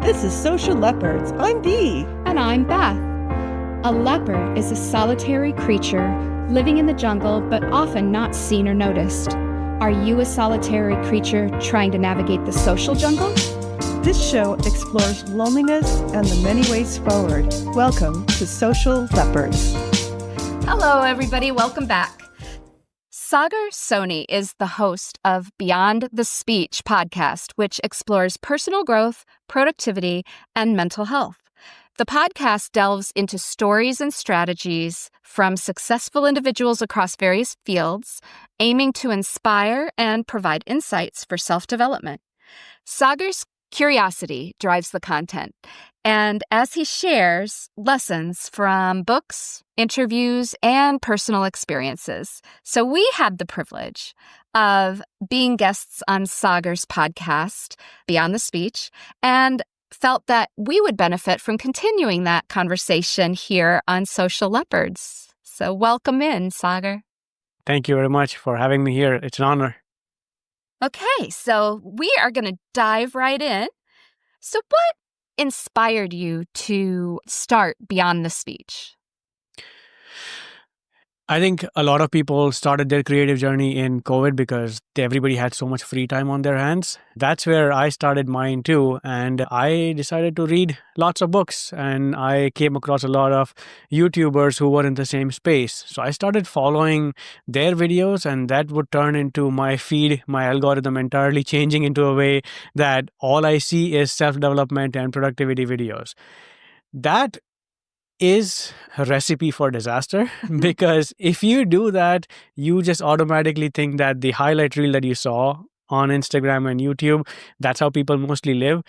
This is Social Leopards. I'm Dee. And I'm Beth. A leopard is a solitary creature living in the jungle, but often not seen or noticed. Are you a solitary creature trying to navigate the social jungle? This show explores loneliness and the many ways forward. Welcome to Social Leopards. Hello, everybody. Welcome back. Sagar Soni is the host of Beyond the Speech podcast, which explores personal growth, productivity, and mental health. The podcast delves into stories and strategies from successful individuals across various fields, aiming to inspire and provide insights for self-development. Sagar's curiosity drives the content, and as he shares lessons from books, interviews, and personal experiences. So we had the privilege of being guests on Sagar's podcast, Beyond the Speech, and felt that we would benefit from continuing that conversation here on Social Leopards. So welcome in, Sagar. Thank you very much for having me here. It's an honor. Okay, so we are going to dive right in. So what inspired you to start Beyond the Speech? I think a lot of people started their creative journey in COVID because everybody had so much free time on their hands. That's where I started mine too. And I decided to read lots of books, and I came across a lot of YouTubers who were in the same space. So I started following their videos, and that would turn into my feed, my algorithm entirely changing into a way that all I see is self-development and productivity videos. That is a recipe for disaster because if you do that, you just automatically think that the highlight reel that you saw on Instagram and YouTube, that's how people mostly live.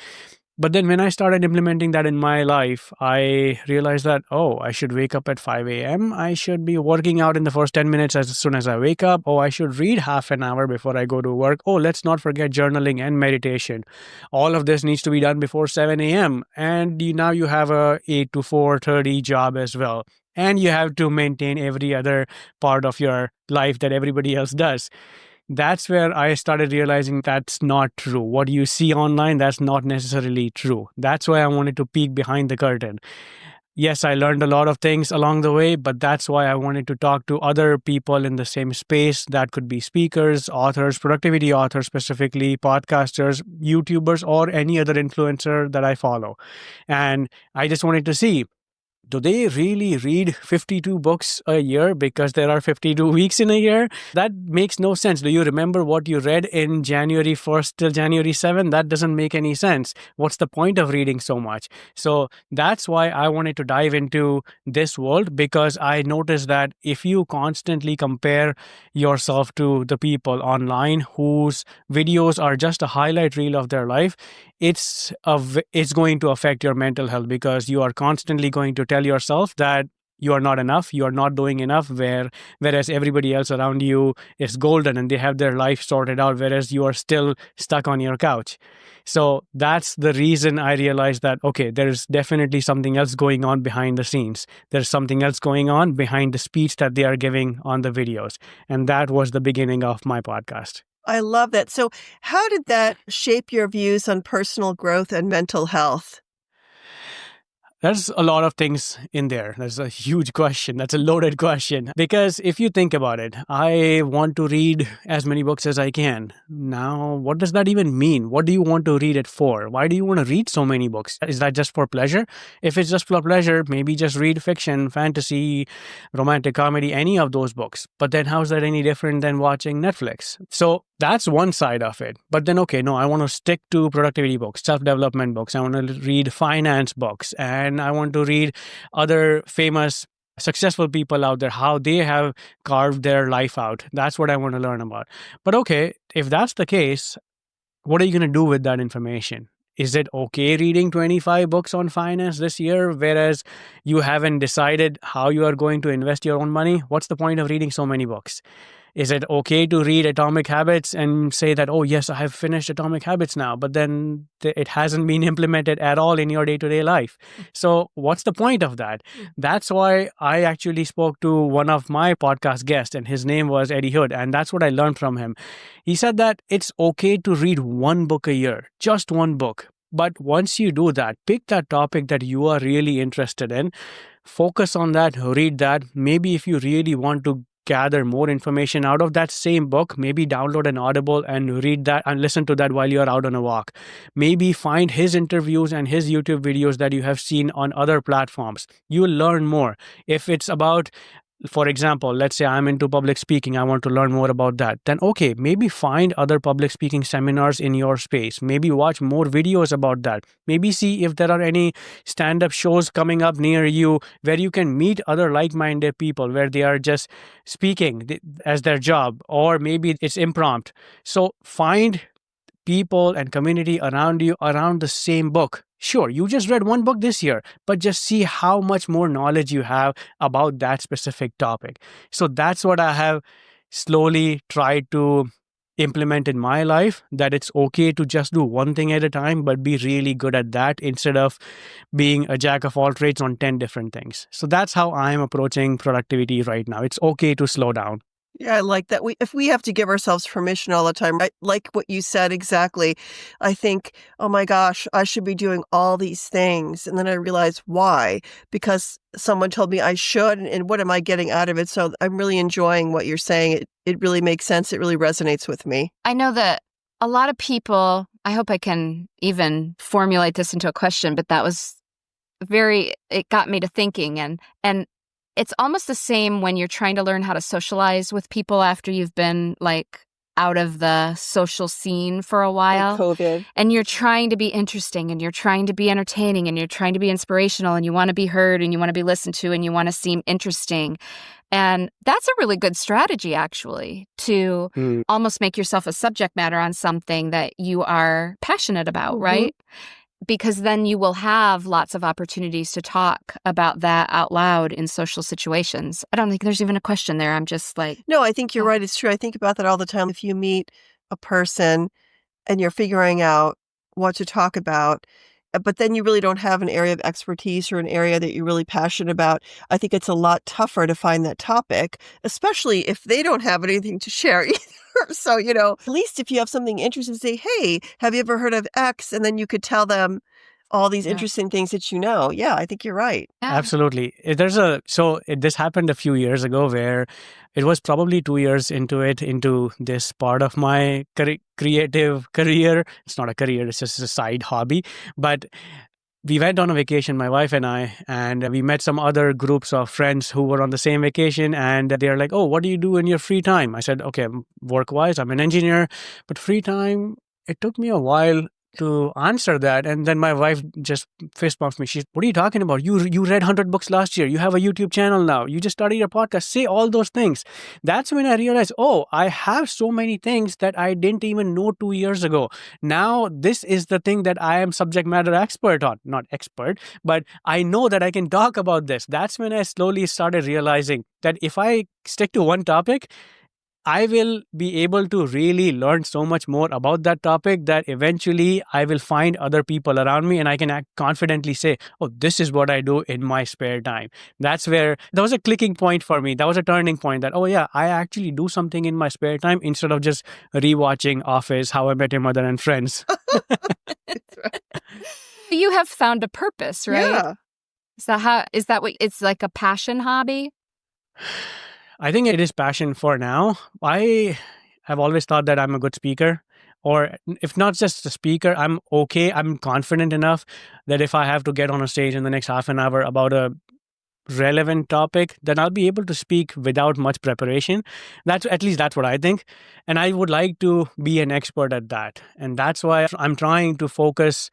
But then when I started implementing that in my life, I realized that, I should wake up at 5 a.m. I should be working out in the first 10 minutes as soon as I wake up. I should read half an hour before I go to work. Let's not forget journaling and meditation. All of this needs to be done before 7 a.m. And now you have a 8 to 4:30 job as well. And you have to maintain every other part of your life that everybody else does. That's where I started realizing that's not true. What you see online, that's not necessarily true. That's why I wanted to peek behind the curtain. Yes, I learned a lot of things along the way, but that's why I wanted to talk to other people in the same space. That could be speakers, authors, productivity authors specifically, podcasters, YouTubers, or any other influencer that I follow. And I just wanted to see, do they really read 52 books a year because there are 52 weeks in a year? That makes no sense. Do you remember what you read in January 1st till January 7th? That doesn't make any sense. What's the point of reading so much? So that's why I wanted to dive into this world, because I noticed that if you constantly compare yourself to the people online whose videos are just a highlight reel of their life, it's going to affect your mental health, because you are constantly going to tell yourself that you are not enough, you are not doing enough, whereas everybody else around you is golden and they have their life sorted out, whereas you are still stuck on your couch. So that's the reason I realized that, there's definitely something else going on behind the scenes. There's something else going on behind the speech that they are giving on the videos. And that was the beginning of my podcast. I love that. So how did that shape your views on personal growth and mental health? There's a lot of things in there. That's a huge question. That's a loaded question. Because if you think about it, I want to read as many books as I can. Now, what does that even mean? What do you want to read it for? Why do you want to read so many books? Is that just for pleasure? If it's just for pleasure, maybe just read fiction, fantasy, romantic comedy, any of those books. But then how's that any different than watching Netflix? So that's one side of it. But then, I want to stick to productivity books, self-development books. I want to read finance books, and I want to read other famous, successful people out there, how they have carved their life out. That's what I want to learn about. But if that's the case, what are you going to do with that information? Is it okay reading 25 books on finance this year, whereas you haven't decided how you are going to invest your own money? What's the point of reading so many books? Is it okay to read Atomic Habits and say that, yes, I have finished Atomic Habits now, but then it hasn't been implemented at all in your day-to-day life? So what's the point of that? That's why I actually spoke to one of my podcast guests, and his name was Eddie Hood, and that's what I learned from him. He said that it's okay to read one book a year, just one book, But once you do that, pick that topic that you are really interested in, focus on that, read that. Maybe if you really want to gather more information out of that same book, maybe download an Audible and read that and listen to that while you're out on a walk. Maybe find his interviews and his YouTube videos that you have seen on other platforms. You'll learn more. If it's about, for example, let's say I'm into public speaking, I want to learn more about that. Then, okay, maybe find other public speaking seminars in your space. Maybe watch more videos about that. Maybe see if there are any stand-up shows coming up near you where you can meet other like-minded people where they are just speaking as their job, or maybe it's impromptu. So find people and community around you around the same book. Sure, you just read one book this year, but just see how much more knowledge you have about that specific topic. So that's what I have slowly tried to implement in my life, that it's okay to just do one thing at a time, but be really good at that instead of being a jack of all trades on 10 different things. So that's how I'm approaching productivity right now. It's okay to slow down. Yeah, I like that. If we have to give ourselves permission all the time, right? Like what you said exactly. I think, oh my gosh, I should be doing all these things. And then I realize why, because someone told me I should, and what am I getting out of it? So I'm really enjoying what you're saying. It really makes sense. It really resonates with me. I know that a lot of people, I hope I can even formulate this into a question, but that was it got me to thinking. And it's almost the same when you're trying to learn how to socialize with people after you've been like out of the social scene for a while. Like COVID. And you're trying to be interesting, and you're trying to be entertaining, and you're trying to be inspirational, and you want to be heard, and you want to be listened to, and you want to seem interesting. And that's a really good strategy, actually, to almost make yourself a subject matter on something that you are passionate about, right? Because then you will have lots of opportunities to talk about that out loud in social situations. I don't think there's even a question there. I'm just like... No, I think you're right. It's true. I think about that all the time. If you meet a person and you're figuring out what to talk about, but then you really don't have an area of expertise or an area that you're really passionate about, I think it's a lot tougher to find that topic, especially if they don't have anything to share either. So, at least if you have something interesting, say, hey, have you ever heard of X? And then you could tell them all these interesting things that you know. Yeah, I think you're right. Yeah. Absolutely. This happened a few years ago where it was probably 2 years into this part of my creative career. It's not a career, it's just a side hobby. But we went on a vacation, my wife and I, and we met some other groups of friends who were on the same vacation, and they're like, oh, what do you do in your free time? I said, okay, work-wise, I'm an engineer, but free time, it took me a while to answer that. And then my wife just fist bumps me. She's, what are you talking about? You read 100 books last year. You have a YouTube channel now. You just started your podcast. Say all those things. That's when I realized, oh, I have so many things that I didn't even know 2 years ago. Now, this is the thing that I am subject matter expert on. Not expert, but I know that I can talk about this. That's when I slowly started realizing that if I stick to one topic, I will be able to really learn so much more about that topic that eventually I will find other people around me and I can confidently say, oh, this is what I do in my spare time. That was a clicking point for me. That was a turning point that, oh yeah, I actually do something in my spare time instead of just rewatching Office, How I Met Your Mother and Friends. That's right. You have found a purpose, right? Yeah. Is that what it's like, a passion hobby? I think it is passion for now. I have always thought that I'm a good speaker, or if not just a speaker, I'm confident enough that if I have to get on a stage in the next half an hour about a relevant topic, then I'll be able to speak without much preparation. That's what I think. And I would like to be an expert at that. And that's why I'm trying to focus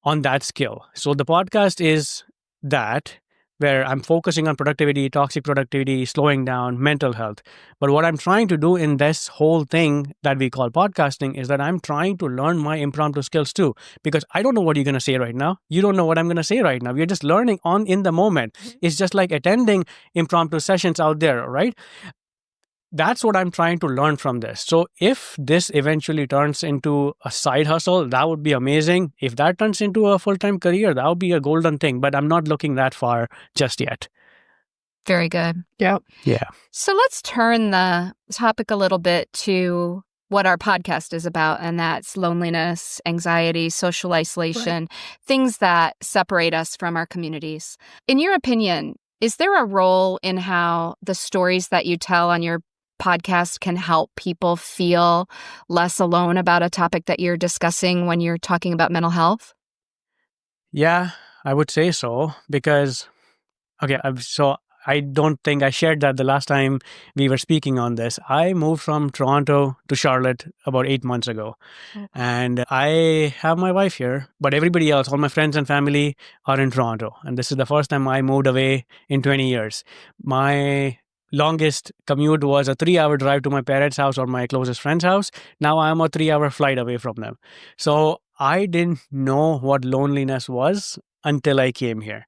on that skill. So the podcast is that, where I'm focusing on productivity, toxic productivity, slowing down, mental health. But what I'm trying to do in this whole thing that we call podcasting is that I'm trying to learn my impromptu skills too, because I don't know what you're going to say right now. You don't know what I'm going to say right now. We're just learning in the moment. It's just like attending impromptu sessions out there, right? That's what I'm trying to learn from this. So if this eventually turns into a side hustle, that would be amazing. If that turns into a full-time career, that would be a golden thing. But I'm not looking that far just yet. Very good. Yeah. Yeah. So let's turn the topic a little bit to what our podcast is about, and that's loneliness, anxiety, social isolation, things that separate us from our communities. In your opinion, is there a role in how the stories that you tell on your podcast can help people feel less alone about a topic that you're discussing when you're talking about mental health? Yeah, I would say so because, so I don't think I shared that the last time we were speaking on this. I moved from Toronto to Charlotte about 8 months ago. And I have my wife here, but everybody else, all my friends and family are in Toronto. And this is the first time I moved away in 20 years. My longest commute was a 3-hour drive to my parents' house or my closest friend's house. Now I'm a 3-hour flight away from them. So I didn't know what loneliness was until I came here.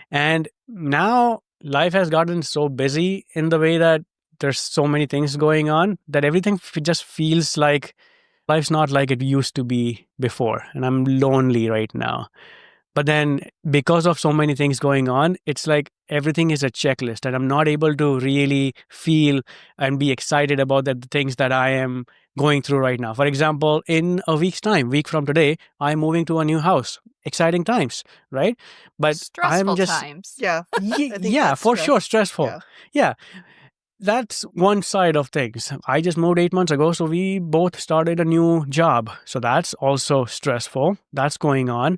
And now life has gotten so busy in the way that there's so many things going on that everything just feels like life's not like it used to be before. And I'm lonely right now. But then because of so many things going on, it's like everything is a checklist and I'm not able to really feel and be excited about the things that I am going through right now. For example, in a week from today, I'm moving to a new house. Exciting times, right? But Stressful I'm just times. Yeah. yeah, for sure, stressful. Yeah. That's one side of things. I just moved 8 months ago, so we both started a new job. So that's also stressful. That's going on.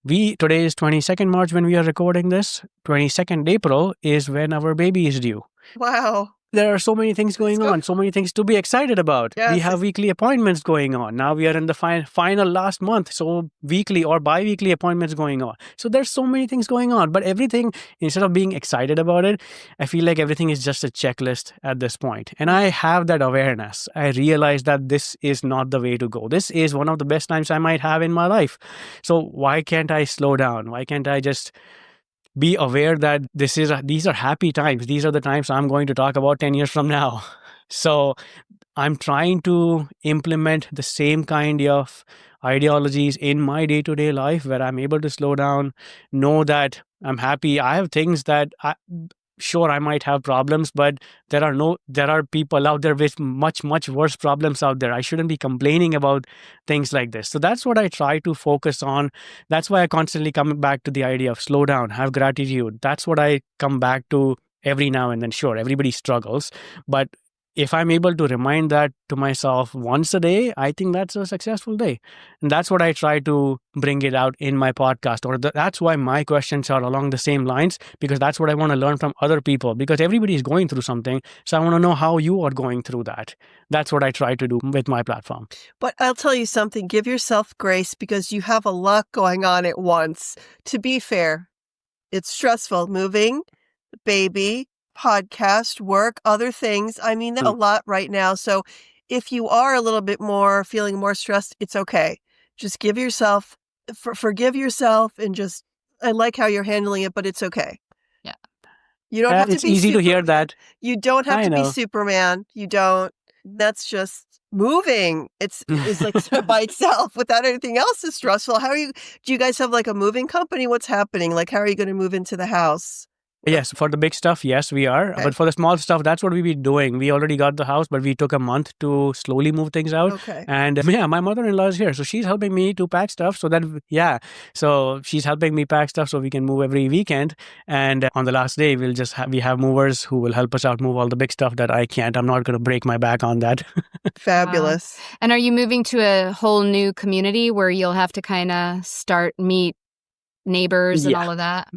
Today is 22nd March when we are recording this. 22nd April is when our baby is due. Wow. There are so many things going on, so many things to be excited about. Yes. We have weekly appointments going on. Now we are in the final last month, so weekly or bi-weekly appointments going on. So there's so many things going on, but everything, instead of being excited about it, I feel like everything is just a checklist at this point. And I have that awareness. I realize that this is not the way to go. This is one of the best times I might have in my life. So why can't I slow down? Why can't I just be aware that these are happy times. These are the times I'm going to talk about 10 years from now. So I'm trying to implement the same kind of ideologies in my day-to-day life where I'm able to slow down, know that I'm happy. I have things that sure, I might have problems, but there are people out there with much, much worse problems out there. I shouldn't be complaining about things like this. So that's what I try to focus on. That's why I constantly come back to the idea of slow down, have gratitude. That's what I come back to every now and then. Sure, everybody struggles, but if I'm able to remind that to myself once a day, I think that's a successful day. And that's what I try to bring it out in my podcast. Or that's why my questions are along the same lines, because that's what I want to learn from other people, because everybody is going through something. So I want to know how you are going through that. That's what I try to do with my platform. But I'll tell you something, give yourself grace because you have a lot going on at once. To be fair, it's stressful. Moving, baby, podcast, work, other things. I mean, a lot right now. So if you are a little bit more feeling more stressed, it's okay. Just forgive yourself and just, I like how you're handling it, but it's okay. Yeah. You don't have to be It's easy to hear that. You don't have I to be know. Superman. You don't. That's just moving. It's like by itself without anything else is stressful. Do you guys have like a moving company? What's happening? Like, how are you going to move into the house? Yes, for the big stuff, yes, we are. Okay. But for the small stuff, that's what we've been doing. We already got the house, but we took a month to slowly move things out. Okay. And yeah, my mother-in-law is here. So she's helping me to pack stuff so she's helping me pack stuff so we can move every weekend. And on the last day, we have movers who will help us out move all the big stuff that I can't. I'm not going to break my back on that. Fabulous. And are you moving to a whole new community where you'll have to kind of meet neighbors and all of that?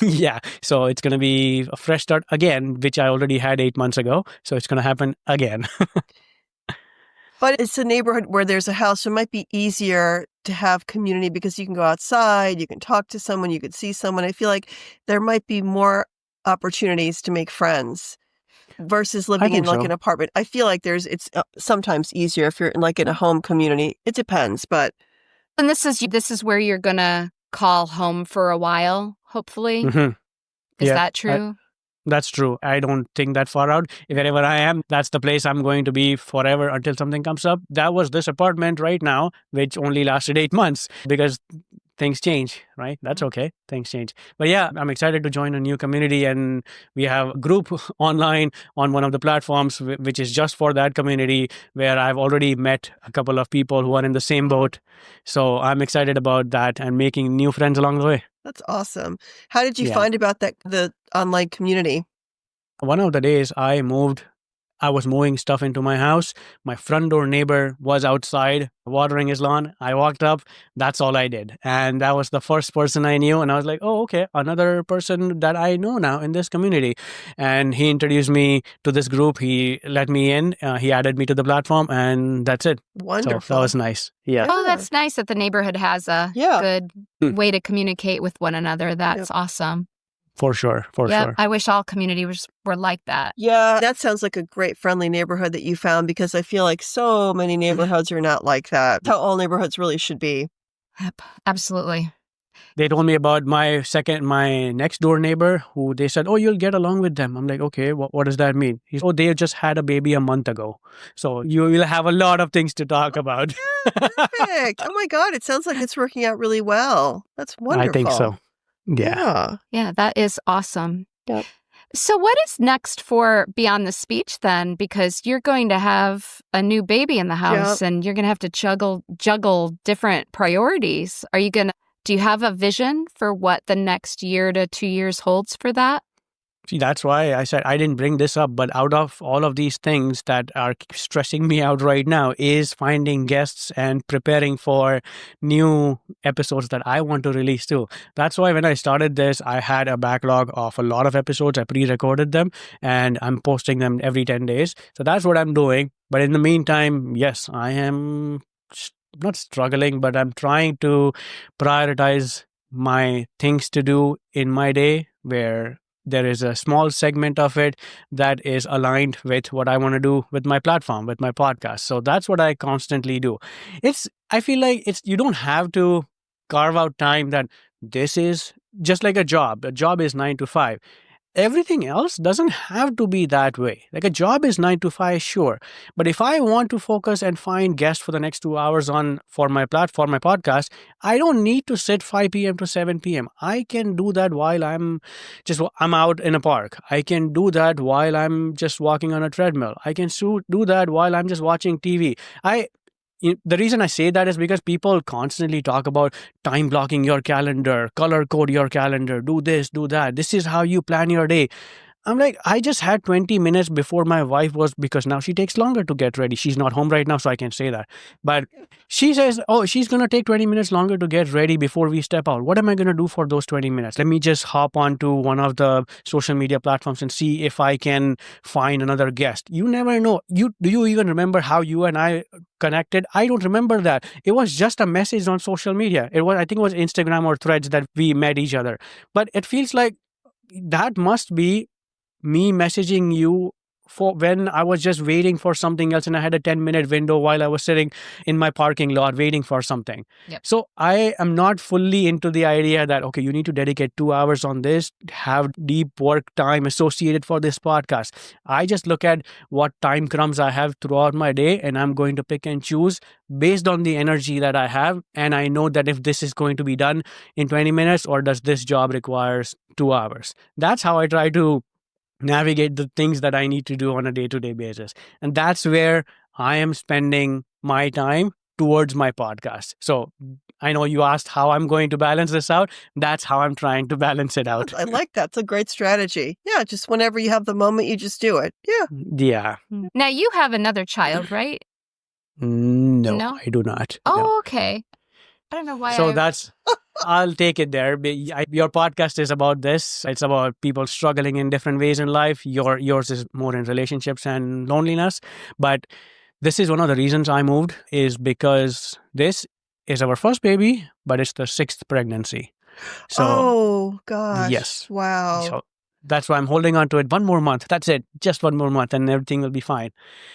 Yeah. So it's going to be a fresh start again, which I already had 8 months ago. So it's going to happen again. But it's a neighborhood where there's a house. So it might be easier to have community because you can go outside, you can talk to someone, you could see someone. I feel like there might be more opportunities to make friends versus living in like an apartment. I feel like it's sometimes easier if you're in a home community. It depends, but. And this is where you're going to call home for a while, hopefully. Mm-hmm. Is that true? That's true. I don't think that far out. Wherever I am, that's the place I'm going to be forever until something comes up. That was this apartment right now, which only lasted 8 months because things change, right? That's okay. Things change. But yeah, I'm excited to join a new community, and we have a group online on one of the platforms, which is just for that community, where I've already met a couple of people who are in the same boat. So I'm excited about that and making new friends along the way. That's awesome. How did you Yeah. find about the online community? One of the days I was moving stuff into my house. My front door neighbor was outside watering his lawn. I walked up. That's all I did. And that was the first person I knew. And I was like, oh, okay, another person that I know now in this community. And he introduced me to this group. He let me in. He added me to the platform. And that's it. Wonderful. So that was nice. Yeah. Oh, that's nice that the neighborhood has a good way to communicate with one another. That's awesome. For sure. For sure. I wish all communities were like that. Yeah, that sounds like a great friendly neighborhood that you found, because I feel like so many neighborhoods are not like that. How all neighborhoods really should be. Yep, absolutely. They told me about my next door neighbor, who they said, oh, you'll get along with them. I'm like, okay, what does that mean? He's, oh, they just had a baby a month ago. So you will have a lot of things to talk about. Perfect. Oh my God, it sounds like it's working out really well. That's wonderful. I think so. Yeah. Yeah, that is awesome. Yep. So what is next for Beyond the Speech then? Because you're going to have a new baby in the house and you're going to have to juggle different priorities. Do you have a vision for what the next year to 2 years holds for that? See, that's why I said I didn't bring this up, but out of all of these things that are stressing me out right now is finding guests and preparing for new episodes that I want to release too. That's why when I started this, I had a backlog of a lot of episodes. I pre-recorded them and I'm posting them every 10 days. So that's what I'm doing. But in the meantime, yes, I am not struggling, but I'm trying to prioritize my things to do in my day, where there is a small segment of it that is aligned with what I want to do with my platform, with my podcast. So that's what I constantly do. I feel like you don't have to carve out time that this is just like a job. A job is 9 to 5. Everything else doesn't have to be that way. Like a job is 9 to 5, sure. But if I want to focus and find guests for the next 2 hours for my platform, my podcast, I don't need to sit 5 p.m. to 7 p.m. I can do that while I'm out in a park. I can do that while I'm just walking on a treadmill. I can do that while I'm just watching TV. The reason I say that is because people constantly talk about time blocking your calendar, color code your calendar, do this, do that. This is how you plan your day. I'm like, I just had 20 minutes before my wife because now she takes longer to get ready. She's not home right now, so I can say that. But she says, oh, she's going to take 20 minutes longer to get ready before we step out. What am I going to do for those 20 minutes? Let me just hop onto one of the social media platforms and see if I can find another guest. You never know. Do you even remember how you and I connected? I don't remember that. It was just a message on social media. I think it was Instagram or Threads that we met each other. But it feels like that must be me messaging you for when I was just waiting for something else and I had a 10-minute window while I was sitting in my parking lot waiting for something. Yep. So I am not fully into the idea that, okay, you need to dedicate 2 hours on this, have deep work time associated for this podcast. I just look at what time crumbs I have throughout my day and I'm going to pick and choose based on the energy that I have. And I know that if this is going to be done in 20 minutes or does this job requires 2 hours. That's how I try to navigate the things that I need to do on a day-to-day basis. And that's where I am spending my time towards my podcast. So I know you asked how I'm going to balance this out. That's how I'm trying to balance it out. I like that. It's a great strategy. Yeah, just whenever you have the moment, you just do it. Yeah. Yeah. Now you have another child, right? No, I do not. Oh, No. Okay. I don't know why. So I'll take it there. Your podcast is about this. It's about people struggling in different ways in life. Yours is more in relationships and loneliness. But this is one of the reasons I moved, is because this is our first baby, but it's the 6th pregnancy. So, oh, gosh. Yes. Wow. So that's why I'm holding on to it. 1 more month. That's it. Just 1 more month and everything will be fine.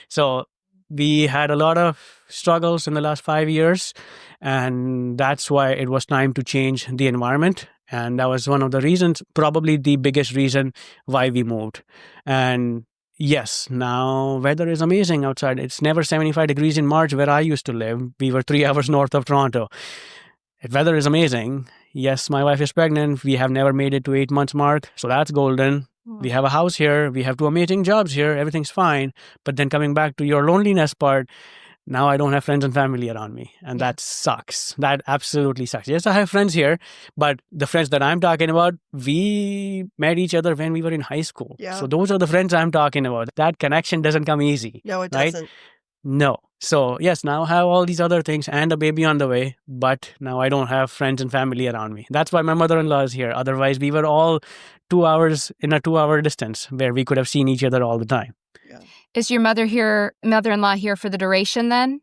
So we had a lot of struggles in the last 5 years, and that's why it was time to change the environment. And that was one of the reasons, probably the biggest reason why we moved. And yes, now weather is amazing outside. It's never 75 degrees in March where I used to live. We were 3 hours north of Toronto. Weather is amazing. Yes, my wife is pregnant. We have never made it to 8 months mark. So that's golden. We have a house here. We have 2 amazing jobs here. Everything's fine. But then coming back to your loneliness part, now I don't have friends and family around me. And that sucks. That absolutely sucks. Yes, I have friends here, but the friends that I'm talking about, we met each other when we were in high school. Yeah. So those are the friends I'm talking about. That connection doesn't come easy. No, it right? doesn't. No. So yes, now I have all these other things and a baby on the way, but now I don't have friends and family around me. That's why my mother-in-law is here. Otherwise, we were all 2 hours in a 2-hour distance where we could have seen each other all the time. Yeah. Is your mother-in-law here for the duration then?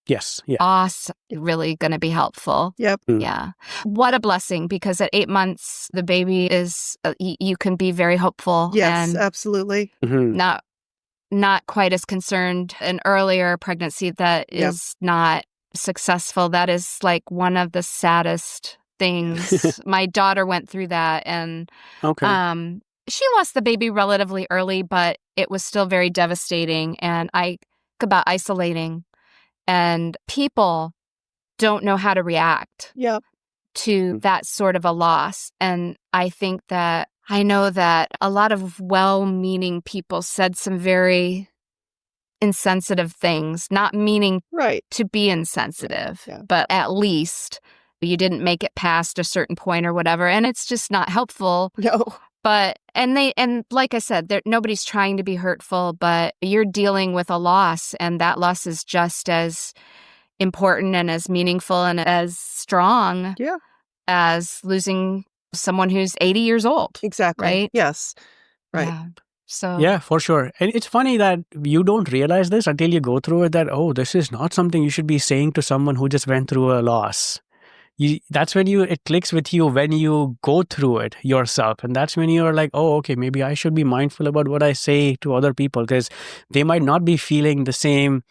Yes. Yeah. Awesome. Really going to be helpful. Yep. Yeah. What a blessing, because at 8 months, the baby is, you can be very hopeful. Yes, and absolutely. Mhm. not quite as concerned. An earlier pregnancy that is not successful, that is like one of the saddest things. My daughter went through that, and Okay. she lost the baby relatively early, but it was still very devastating. And I think about isolating, and people don't know how to react Yep. to that sort of a loss. And I know that a lot of well-meaning people said some very insensitive things, not meaning Right. to be insensitive, Yeah. but at least you didn't make it past a certain point or whatever. And it's just not helpful. No. But, and like I said, nobody's trying to be hurtful, but you're dealing with a loss, and that loss is just as important and as meaningful and as strong Yeah. as losing someone who's 80 years old. Exactly. Right? Yes. Right. Yeah. So Yeah, for sure. And it's funny that you don't realize this until you go through it, that, oh, this is not something you should be saying to someone who just went through a loss. That's when it clicks with you when you go through it yourself. And that's when you're like, oh, okay, maybe I should be mindful about what I say to other people, because they might not be feeling the same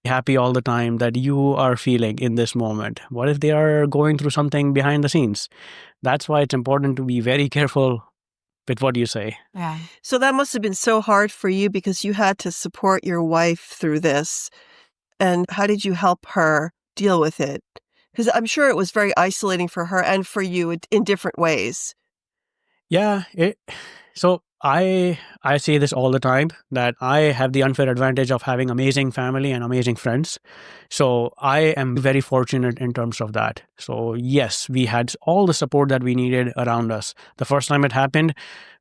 happy all the time that you are feeling in this moment. What if they are going through something behind the scenes? That's why it's important to be very careful with what you say. yeah. So that must have been so hard for you because you had to support your wife through this. And how did you help her deal with it? Because I'm sure it was very isolating for her and for you in different ways. Yeah. So I say this all the time, that I have the unfair advantage of having amazing family and amazing friends. So I am very fortunate in terms of that. So yes, we had all the support that we needed around us. The first time it happened,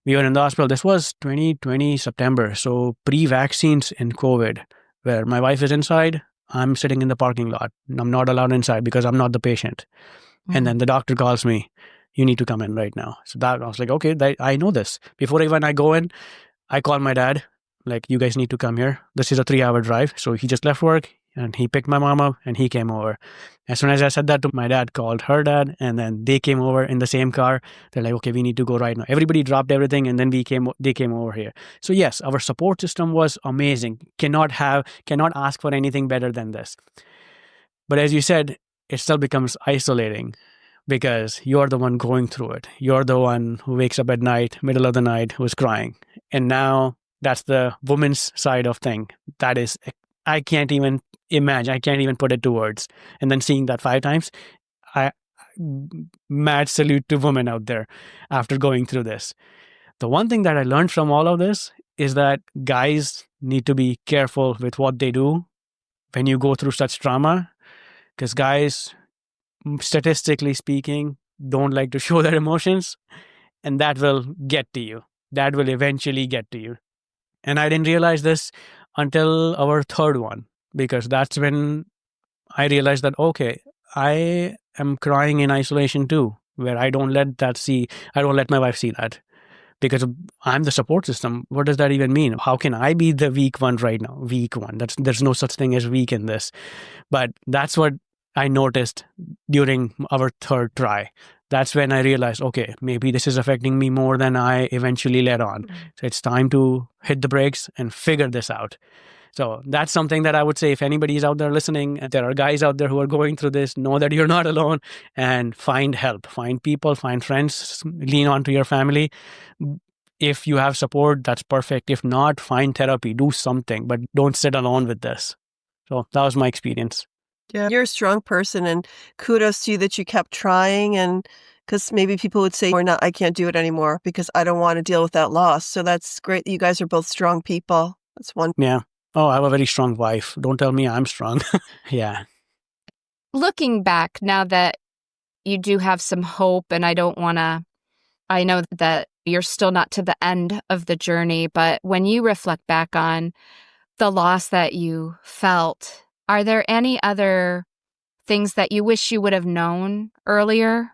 we were in the hospital. This was 2020 September. So pre-vaccines in COVID, where my wife is inside, I'm sitting in the parking lot. I'm not allowed inside because I'm not the patient. And then the doctor calls me, you need to come in right now. So that I was like, okay, I know this. Before even I go in, I call my dad, like, you guys need to come here. This is a 3-hour drive. So he just left work and he picked my mom up and he came over. As soon as I said that to my dad, called her dad, and then they came over in the same car. They're like, okay, we need to go right now. Everybody dropped everything and then they came over here. So yes, our support system was amazing. Cannot ask for anything better than this. But as you said, it still becomes isolating, because you're the one going through it. You're the one who wakes up at night, middle of the night, who's crying. And now that's the woman's side of thing. That is, I can't even imagine. I can't even put it to words. And then seeing that 5 times, mad salute to women out there after going through this. The one thing that I learned from all of this is that guys need to be careful with what they do when you go through such trauma, because guys, statistically speaking, don't like to show their emotions, and that will get to you. That will eventually get to you. And I didn't realize this until our 3rd one, because that's when I realized that, okay, I am crying in isolation too, where I don't let my wife see that, because I'm the support system. What does that even mean? How can I be the weak one right now? Weak one. There's no such thing as weak in this. But that's what I noticed during our 3rd try. That's when I realized, okay, maybe this is affecting me more than I eventually let on. So it's time to hit the brakes and figure this out. So that's something that I would say, if anybody's out there listening, and there are guys out there who are going through this, know that you're not alone, and find help, find people, find friends, lean onto your family. If you have support, that's perfect. If not, find therapy, do something, but don't sit alone with this. So that was my experience. Yeah, you're a strong person, and kudos to you that you kept trying. And because maybe people would say, "Or not, I can't do it anymore because I don't want to deal with that loss." So that's great that you guys are both strong people. That's one. Yeah. Oh, I have a very strong wife. Don't tell me I'm strong. Yeah. Looking back, now that you do have some hope, and I know that you're still not to the end of the journey, but when you reflect back on the loss that you felt, are there any other things that you wish you would have known earlier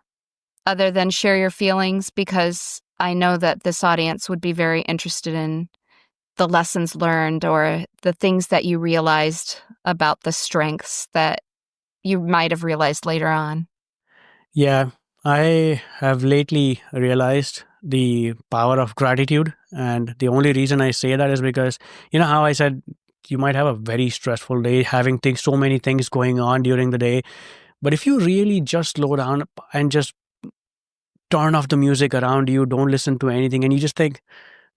other than share your feelings? Because I know that this audience would be very interested in the lessons learned or the things that you realized about the strengths that you might have realized later on. Yeah. I have lately realized the power of gratitude. And the only reason I say that is because, you know how I said you might have a very stressful day, having so many things going on during the day. But if you really just slow down and just turn off the music around you, don't listen to anything, and you just think,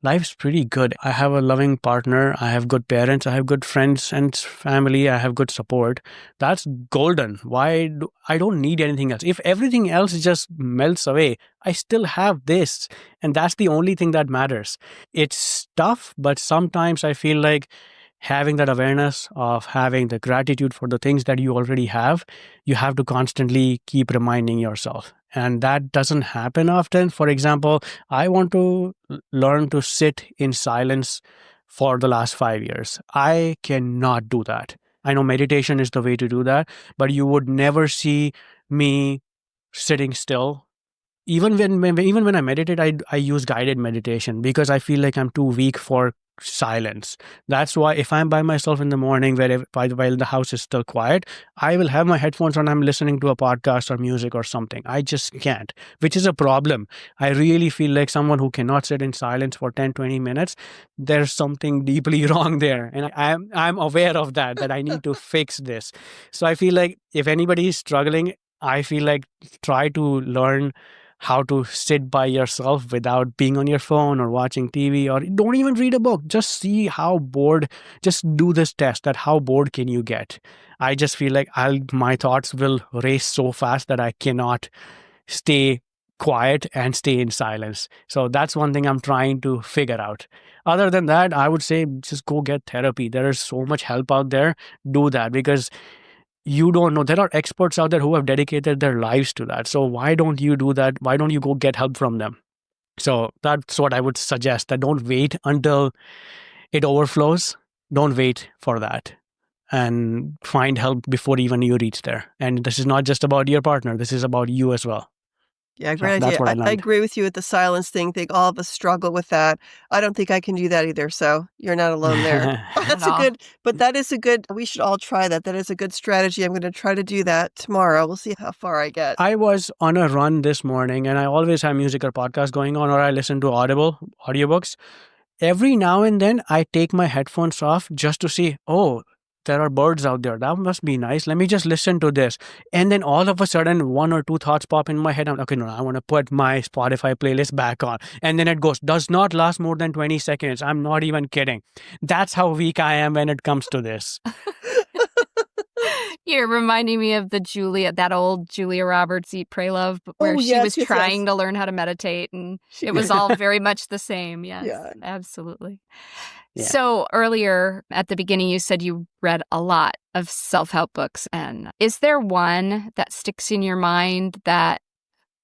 life's pretty good. I have a loving partner. I have good parents. I have good friends and family. I have good support. That's golden. I don't need anything else. If everything else just melts away, I still have this. And that's the only thing that matters. It's tough, but sometimes I feel like having that awareness of having the gratitude for the things that you already have, you have to constantly keep reminding yourself. And that doesn't happen often. For example, I want to learn to sit in silence for the last 5 years. I cannot do that. I know meditation is the way to do that, but you would never see me sitting still. Even when I meditate, I use guided meditation because I feel like I'm too weak for silence. That's why if I'm by myself in the morning, while the house is still quiet, I will have my headphones on. I'm listening to a podcast or music or something. I just can't, which is a problem. I really feel like someone who cannot sit in silence for 10-20 minutes. There's something deeply wrong there, and I'm aware of that I need to fix this. So I feel like if anybody is struggling, I feel like try to learn how to sit by yourself without being on your phone or watching TV, or don't even read a book. Just see how bored, just do this test that how bored can you get. I just feel like my thoughts will race so fast that I cannot stay quiet and stay in silence. So that's one thing I'm trying to figure out. Other than that, I would say just go get therapy. There is so much help out there. Do that because you don't know. There are experts out there who have dedicated their lives to that. So why don't you do that? Why don't you go get help from them? So that's what I would suggest, that don't wait until it overflows. Don't wait for that, and find help before even you reach there. And this is not just about your partner. This is about you as well. Yeah, So great that's idea. what I I learned. agree with you with the silence thing. I think all of us struggle with that. I don't think I can do that either. So you're not alone there. That's a all. good, but that is a good, we should all try that. That is a good strategy. I'm going to try to do that tomorrow. We'll see how far I get. I was on a run this morning, and I always have music or podcast going on, or I listen to audiobooks. Every now and then I take my headphones off just to see, oh, there are birds out there. That must be nice. Let me just listen to this. And then all of a sudden, one or two thoughts pop in my head. I'm okay, no, I want to put my Spotify playlist back on. And then it does not last more than 20 seconds. I'm not even kidding. That's how weak I am when it comes to this. You're reminding me of that old Julia Roberts Eat, Pray, Love, where she was trying to learn how to meditate, and it was all very much the same. Yes, Yeah. Absolutely. Yeah. So earlier at the beginning, you said you read a lot of self-help books. And is there one that sticks in your mind that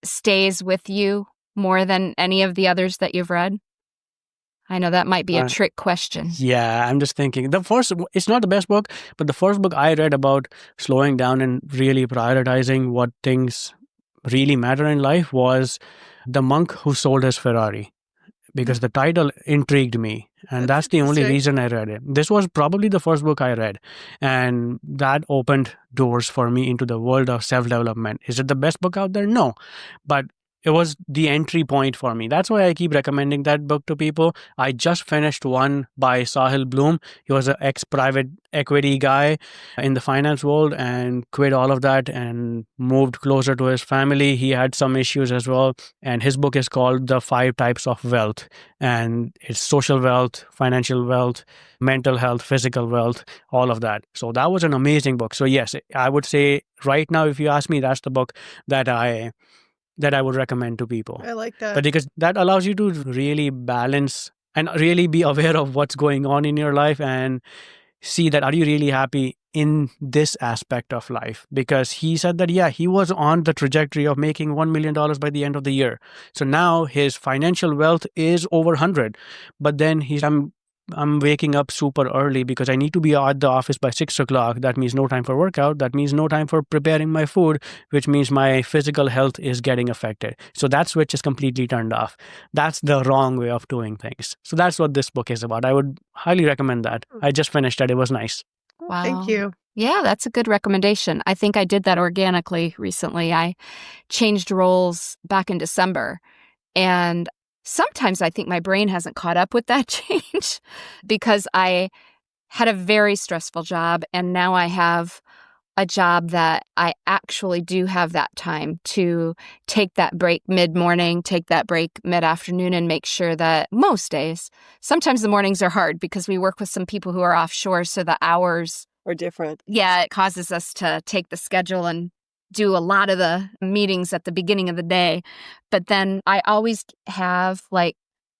stays with you more than any of the others that you've read? I know that might be a trick question. Yeah, I'm just thinking. It's not the best book, but the first book I read about slowing down and really prioritizing what things really matter in life was The Monk Who Sold His Ferrari, because the title intrigued me. And that's the only reason I read it. This was probably the first book I read. And that opened doors for me into the world of self-development. Is it the best book out there? No. But it was the entry point for me. That's why I keep recommending that book to people. I just finished one by Sahil Bloom. He was an ex-private equity guy in the finance world and quit all of that and moved closer to his family. He had some issues as well. And his book is called The 5 Types of Wealth. And it's social wealth, financial wealth, mental health, physical wealth, all of that. So that was an amazing book. So yes, I would say right now, if you ask me, that's the book that I would recommend to people. I like that. But because that allows you to really balance and really be aware of what's going on in your life and see that are you really happy in this aspect of life? Because he said that, yeah, he was on the trajectory of making $1 million by the end of the year. So now his financial wealth is over 100. But then I'm waking up super early because I need to be at the office by 6 o'clock. That means no time for workout. That means no time for preparing my food, which means my physical health is getting affected. So that switch is completely turned off. That's the wrong way of doing things. So that's what this book is about. I would highly recommend that. I just finished it. It was nice. Wow. Thank you. Yeah, that's a good recommendation. I think I did that organically recently. I changed roles back in December, and sometimes I think my brain hasn't caught up with that change because I had a very stressful job, and now I have a job that I actually do have that time to take that break mid-morning, take that break mid-afternoon, and make sure that most days, sometimes the mornings are hard because we work with some people who are offshore, so the hours Or different. yeah, it causes us to take the schedule and do a lot of the meetings at the beginning of the day. But then I always have like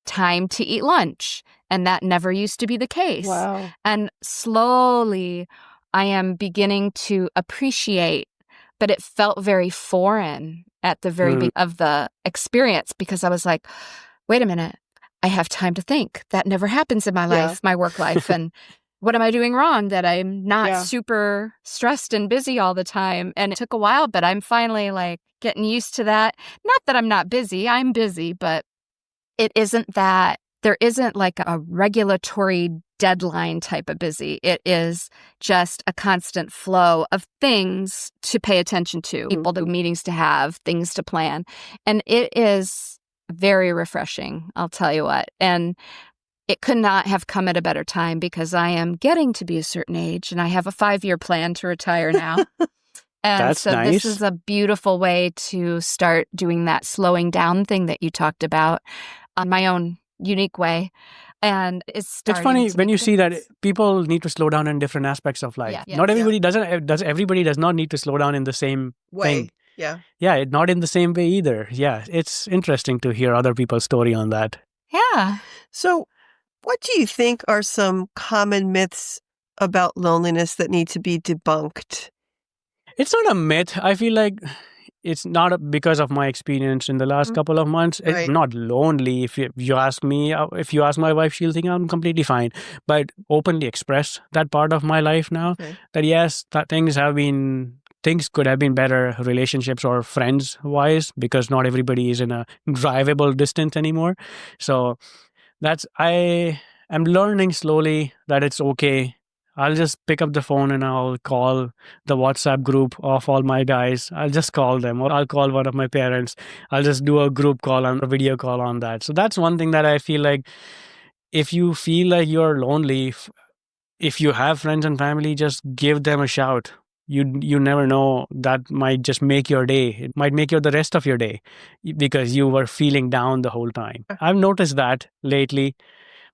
time to eat lunch, and that never used to be the case. Wow. And slowly I am beginning to appreciate, but it felt very foreign at the very beginning of the experience because I was like, wait a minute, I have time to think. That never happens in my life, my work life. And what am I doing wrong that I'm not super stressed and busy all the time? And it took a while, but I'm finally like getting used to that. Not that I'm not busy, I'm busy, but it isn't that there isn't like a regulatory deadline type of busy. It is just a constant flow of things to pay attention to, people to meetings to have, things to plan. And it is very refreshing, I'll tell you what. And it could not have come at a better time because I am getting to be a certain age and I have a 5-year plan to retire now. And That's so nice. This is a beautiful way to start doing that slowing down thing that you talked about on my own unique way. And it's funny when you see that people need to slow down in different aspects of life. Not everybody everybody does not need to slow down in the same Way. thing. Yeah. Yeah, not in the same way either. Yeah, it's interesting to hear other people's story on that. Yeah. So what do you think are some common myths about loneliness that need to be debunked? It's not a myth. I feel like it's not because of my experience in the last couple of months. Right. It's not lonely. If you ask me, if you ask my wife, she'll think I'm completely fine. But openly express that part of my life now. Okay. That yes, that things could have been better, relationships or friends wise, because not everybody is in a drivable distance anymore. So I am learning slowly that it's okay. I'll just pick up the phone and I'll call the WhatsApp group of all my guys. I'll just call them, or I'll call one of my parents. I'll just do a group call and a video call on that. So that's one thing that I feel like if you feel like you're lonely, if you have friends and family, just give them a shout. You never know, that might just make your day. It might make the rest of your day because you were feeling down the whole time. I've noticed that lately,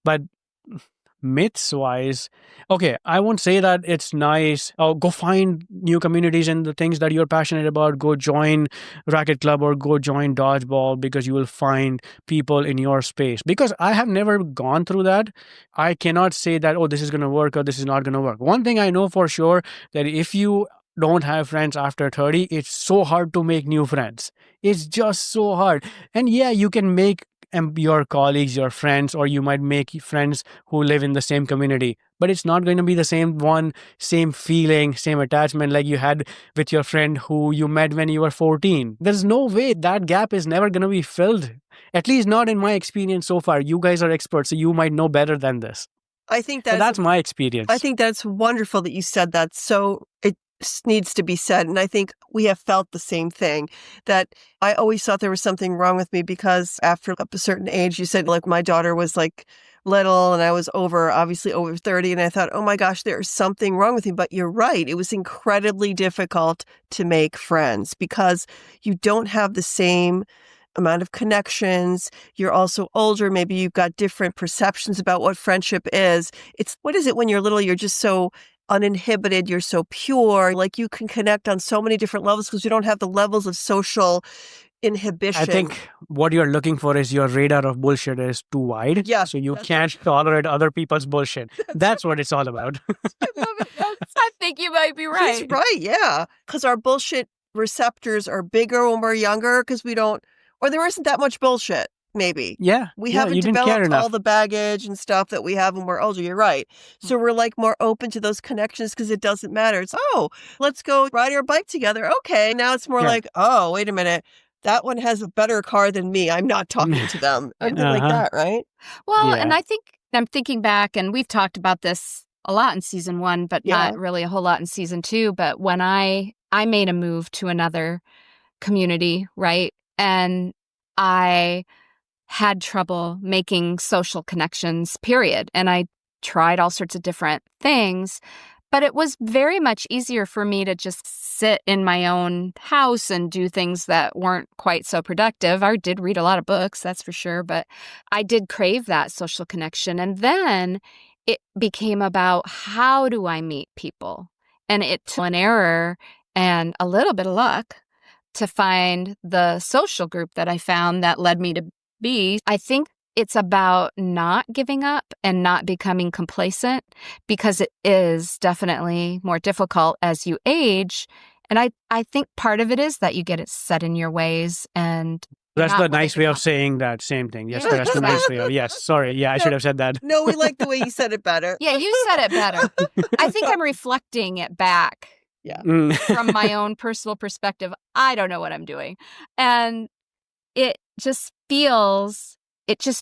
but myths wise, okay, I won't say that it's nice. Oh, go find new communities and the things that you're passionate about. Go join Racket Club or go join Dodgeball because you will find people in your space. Because I have never gone through that. I cannot say that, oh, this is going to work or this is not going to work. One thing I know for sure, that if you don't have friends after 30, it's so hard to make new friends. It's just so hard. And yeah, you can make your colleagues, your friends, or you might make friends who live in the same community, but it's not going to be the same feeling, same attachment like you had with your friend who you met when you were 14. There's no way that gap is never going to be filled. At least not in my experience so far. You guys are experts, so you might know better than this. I think that's my experience. I think that's wonderful that you said that. So needs to be said. And I think we have felt the same thing, that I always thought there was something wrong with me because after a certain age, you said like my daughter was like little and I was obviously over 30. And I thought, oh my gosh, there's something wrong with me. But you're right. It was incredibly difficult to make friends because you don't have the same amount of connections. You're also older. Maybe you've got different perceptions about what friendship is. What is it when you're little? You're just so uninhibited. You're so pure. Like you can connect on so many different levels because you don't have the levels of social inhibition. I think what you're looking for is your radar of bullshit is too wide. Yeah, so you can't tolerate other people's bullshit. That's what it's all about. I think you might be right. He's right, yeah. Because our bullshit receptors are bigger when we're younger because we don't, or there isn't that much bullshit. Maybe. Yeah. We haven't developed all the baggage and stuff that we have when we're older. You're right. So we're like more open to those connections because it doesn't matter. It's, let's go ride our bike together. Okay. Now it's more like, wait a minute. That one has a better car than me. I'm not talking to them. Anything like that, right? Well, and I think I'm thinking back, and we've talked about this a lot in season 1, but not really a whole lot in season 2. But when I made a move to another community, right? And I had trouble making social connections, period. And I tried all sorts of different things, but it was very much easier for me to just sit in my own house and do things that weren't quite so productive. I did read a lot of books, that's for sure, but I did crave that social connection. And then it became about how do I meet people? And it took an error and a little bit of luck to find the social group that I found that led me to be. I think it's about not giving up and not becoming complacent because it is definitely more difficult as you age. And I think part of it is that you get it set in your ways and that's the nice way of saying that same thing. Yes, that's the nice way of, yes. Sorry. Yeah, I should have said that. No, we like the way you said it better. Yeah, you said it better. I think I'm reflecting it back. Yeah. From my own personal perspective. I don't know what I'm doing. And it just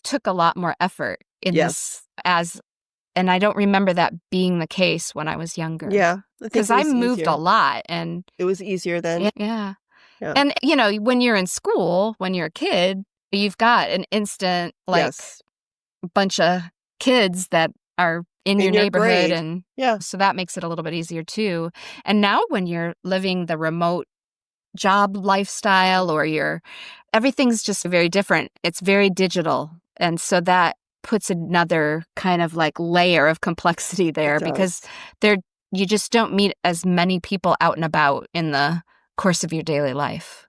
took a lot more effort in this and I don't remember that being the case when I was younger. Yeah. Because I moved a lot and it was easier then. Yeah. And when you're in school, when you're a kid, you've got an instant bunch of kids that are in your neighborhood grade. And so that makes it a little bit easier too. And now when you're living the remote job lifestyle or everything's just very different. It's very digital. And so that puts another kind of like layer of complexity there because you just don't meet as many people out and about in the course of your daily life.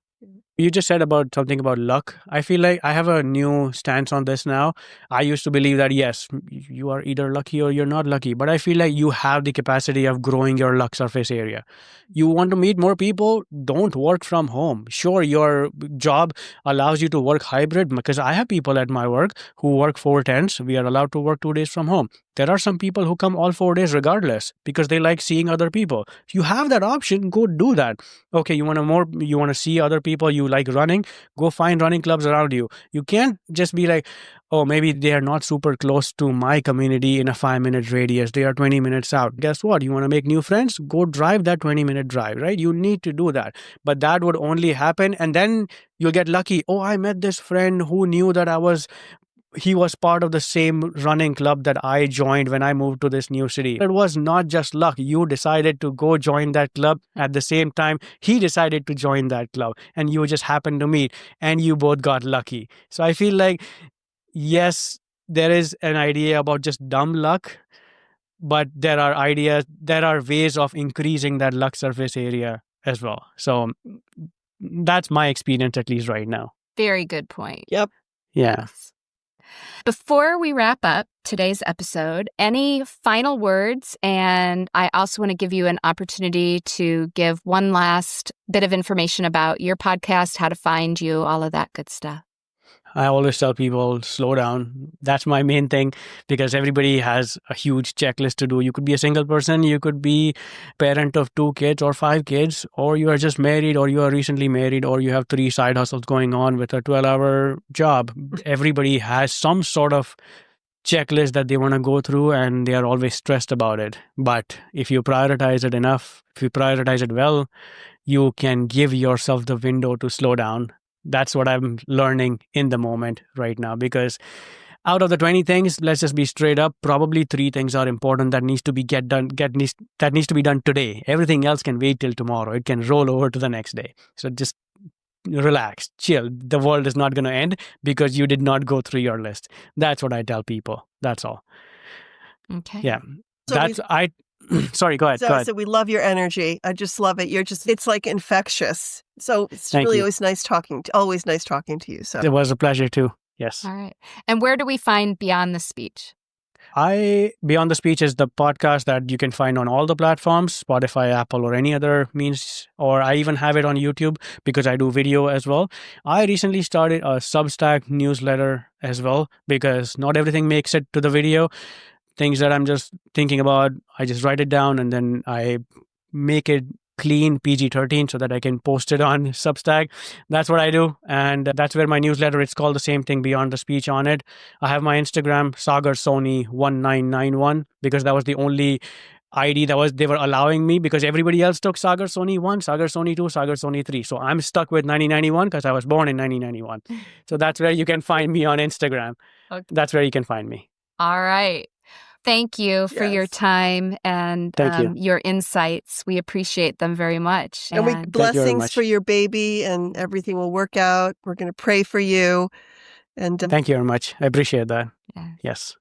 You just said something about luck. I feel like I have a new stance on this now. I used to believe that, yes, you are either lucky or you're not lucky. But I feel like you have the capacity of growing your luck surface area. You want to meet more people? Don't work from home. Sure, your job allows you to work hybrid because I have people at my work who work 4/10s. We are allowed to work 2 days from home. There are some people who come all 4 days regardless because they like seeing other people. You have that option. Go do that. Okay, you want to see other people. You like running. Go find running clubs around you. You can't just be like, oh, maybe they are not super close to my community in a 5-minute radius. They are 20 minutes out. Guess what? You want to make new friends? Go drive that 20-minute drive, right? You need to do that. But that would only happen. And then you'll get lucky. Oh, I met this friend who knew that he was part of the same running club that I joined when I moved to this new city. It was not just luck. You decided to go join that club at the same time. He decided to join that club and you just happened to meet and you both got lucky. So I feel like, yes, there is an idea about just dumb luck, but there are ways of increasing that luck surface area as well. So that's my experience, at least right now. Very good point. Yep. Yeah. Yes. Before we wrap up today's episode, any final words? And I also want to give you an opportunity to give one last bit of information about your podcast, how to find you, all of that good stuff. I always tell people, slow down. That's my main thing because everybody has a huge checklist to do. You could be a single person, you could be parent of 2 kids or 5 kids, or you are just married, or you are recently married, or you have 3 side hustles going on with a 12-hour job. Everybody has some sort of checklist that they want to go through, and they are always stressed about it. But if you prioritize it enough, if you prioritize it well, you can give yourself the window to slow down. That's what I'm learning in the moment right now, because out of the 20 things, let's just be straight up, probably 3 things are important that needs to be that needs to be done today. Everything else can wait till tomorrow. It can roll over to the next day. So just relax, chill. The world is not going to end because you did not go through your list. That's what I tell people. That's all. Okay. Yeah. So Sorry, go ahead. So we love your energy. I just love it. It's like infectious. So it's Thank really you. always nice talking to you. So It was a pleasure too. Yes. All right. And where do we find Beyond the Speech? Beyond the Speech is the podcast that you can find on all the platforms, Spotify, Apple, or any other means, or I even have it on YouTube because I do video as well. I recently started a Substack newsletter as well because not everything makes it to the video. Things that I'm just thinking about, I just write it down and then I make it clean PG-13 so that I can post it on Substack. That's what I do. And that's where my newsletter, it's called the same thing, Beyond the Speech on it. I have my Instagram, Sagar Soni 1991, because that was the only ID they were allowing me, because everybody else took Sagar Soni 1, Sagar Soni 2, Sagar Soni 3. So I'm stuck with 1991 because I was born in 1991. So that's where you can find me on Instagram. Okay. That's where you can find me. All right. Thank you for your time and your insights. We appreciate them very much. And blessings for your baby, and everything will work out. We're going to pray for you. And thank you very much. I appreciate that. Yeah. Yes.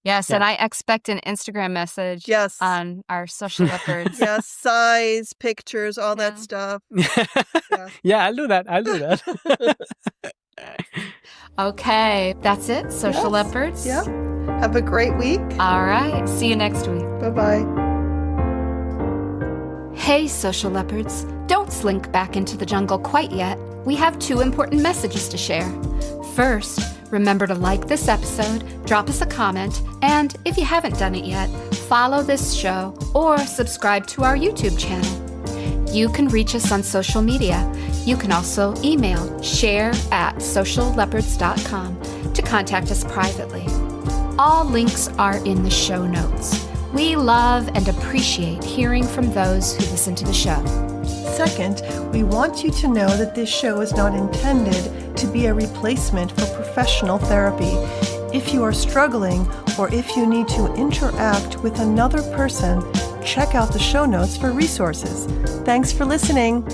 Yes, and I expect an Instagram message on our Social Leopards. Yes, size, pictures, all that stuff. Yeah, I'll do that. Okay, that's it, Social Leopards. Yeah. Have a great week. All right. See you next week. Bye-bye. Hey, Social Leopards. Don't slink back into the jungle quite yet. We have 2 important messages to share. First, remember to like this episode, drop us a comment, and if you haven't done it yet, follow this show or subscribe to our YouTube channel. You can reach us on social media. You can also email share@socialleopards.com to contact us privately. All links are in the show notes. We love and appreciate hearing from those who listen to the show. Second, we want you to know that this show is not intended to be a replacement for professional therapy. If you are struggling or if you need to interact with another person, check out the show notes for resources. Thanks for listening.